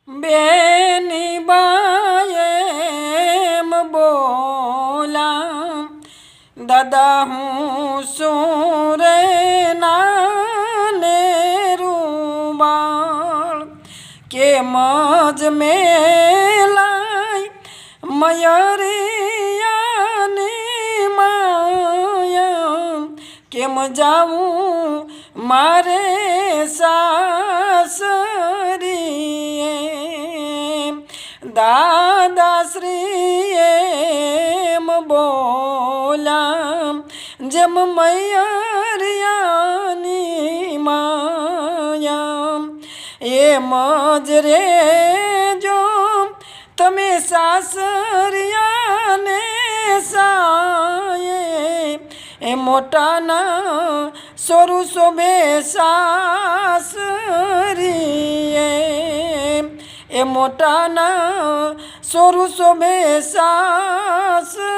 બેની બાએ એમ બોલા, દાદા હું શું રે નાને રૂબાળ, કેમ જ મેલાય મયરિયાની માયા, કેમ જાવું મારે સાસરીએ, દાદાશ્રી એમ બોલા, જેમ મૈયરિયાની માયા, એમ જ રેજો તમે સાસરિયાને સાયે, એ મોટાના સોરું શોભે સાસરીએ, એ મોટાના સોરું શોભે સાસરીએ.